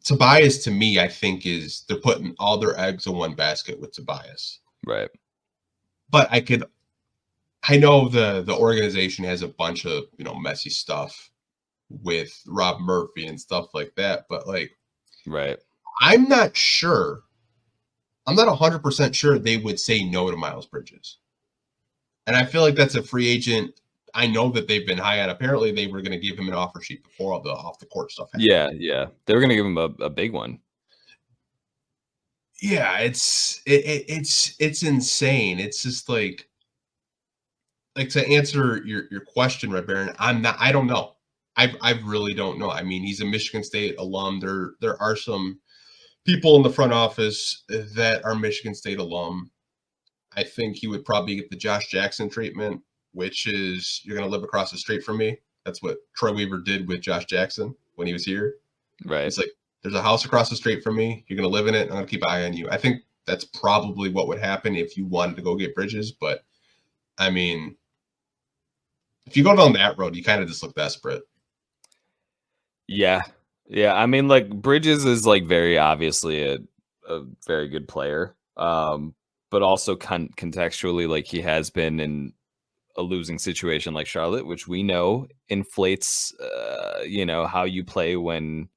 Tobias, to me, I think they're putting all their eggs in one basket with Tobias. Right. But I know the organization has a bunch of, messy stuff with Rob Murphy and stuff like that. But like, right. I'm not sure. I'm not 100% sure they would say no to Miles Bridges. And I feel like that's a free agent. I know that they've been high on. Apparently, they were going to give him an offer sheet before all the off the court stuff happened. Yeah. They were going to give him a big one. Yeah, it's insane. It's just like to answer your question, Red Baron. I don't know. I really don't know. I mean, he's a Michigan State alum. There are some people in the front office that are Michigan State alum. I think he would probably get the Josh Jackson treatment, which is you're going to live across the street from me. That's what Troy Weaver did with Josh Jackson when he was here. Right. It's like, there's a house across the street from me. You're going to live in it. I'm going to keep an eye on you. I think that's probably what would happen if you wanted to go get Bridges. But, I mean, if you go down that road, you kind of just look desperate. Yeah. I mean, like, Bridges is, like, very obviously a very good player. But also contextually, like, he has been in a losing situation like Charlotte, which we know inflates, how you play when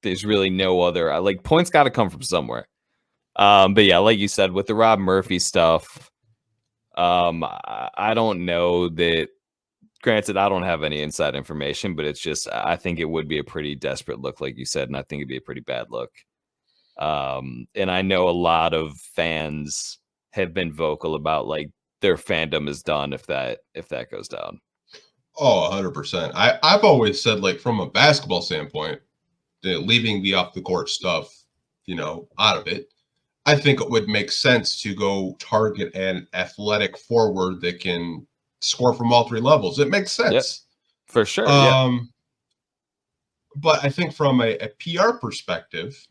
there's really no other, like, points got to come from somewhere. But yeah, like you said, with the Rob Murphy stuff, I don't know that. Granted, I don't have any inside information, but it's just, I think it would be a pretty desperate look, like you said, and I think it'd be a pretty bad look. And I know a lot of fans have been vocal about, like, their fandom is done if that goes down. Oh, 100%. I've always said, like, from a basketball standpoint, leaving the off the court stuff, out of it, I think it would make sense to go target an athletic forward that can score from all three levels. It makes sense. Yep, for sure. But I think from a PR perspective,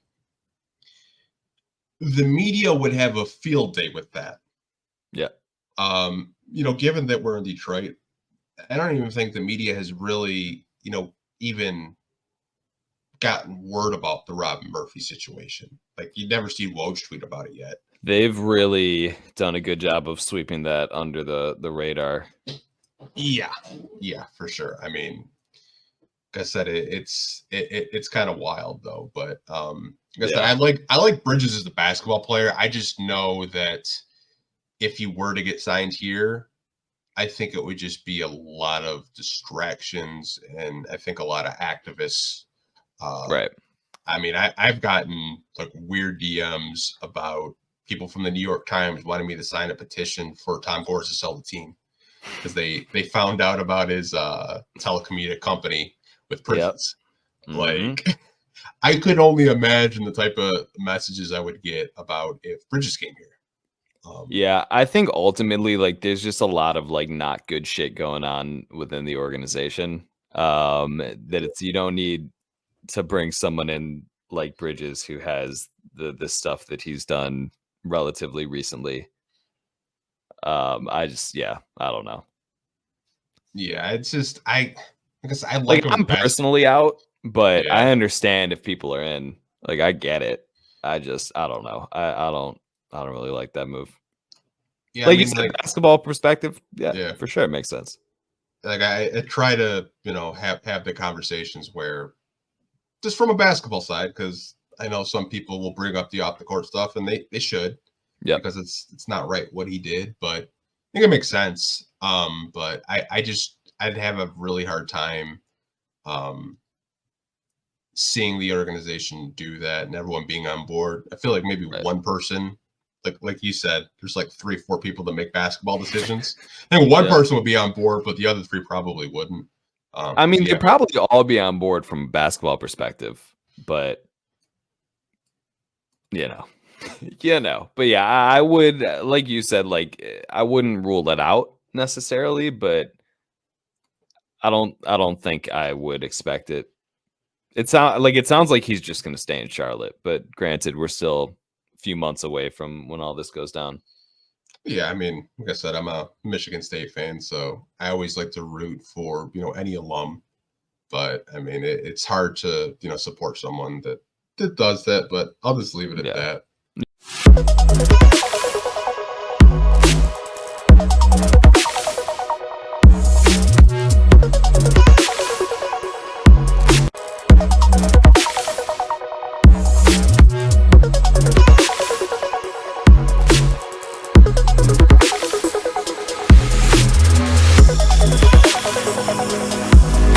the media would have a field day with that. Yeah. Given that we're in Detroit, I don't even think the media has really, even gotten word about the Rob Murphy situation. Like, you never see Woj tweet about it yet. They've really done a good job of sweeping that under the radar. Yeah, for sure. I mean, like I said, it's kind of wild though. But like I said, I like Bridges as a basketball player. I just know that if he were to get signed here, I think it would just be a lot of distractions, and I think a lot of activists. Right. I mean, I've gotten like weird DMs about people from the New York Times wanting me to sign a petition for Tom Gores to sell the team because they found out about his telecommuting company with Bridges. Yep. Like, I could only imagine the type of messages I would get about if Bridges came here. Yeah, I think ultimately, like, there's just a lot of, like, not good shit going on within the organization. That you don't need to bring someone in like Bridges who has the stuff that he's done relatively recently. I don't know. Yeah, it's just I guess I like I'm personally out, but I understand if people are in. Like, I get it. I don't know. I don't really like that move. Yeah, like, you said, like, basketball perspective, yeah, for sure, it makes sense. Like, I try to, have the conversations where, just from a basketball side, because I know some people will bring up the off the court stuff, and they should, because it's not right what he did, but I think it makes sense. But I'd have a really hard time, seeing the organization do that and everyone being on board. I feel like maybe one person. Like you said, there's like 3-4 people that make basketball decisions. I think one person would be on board, but the other 3 probably wouldn't. I mean, they'd probably all be on board from a basketball perspective, but But yeah, I would, like you said, like, I wouldn't rule it out necessarily, but I don't think I would expect it. It sounds like he's just going to stay in Charlotte, but granted, we're still few months away from when all this goes down. Yeah, I mean, like I said, I'm a Michigan State fan, so I always like to root for, any alum. But I mean, it's hard to, support someone that it does that, but I'll just leave it at Yeah. that.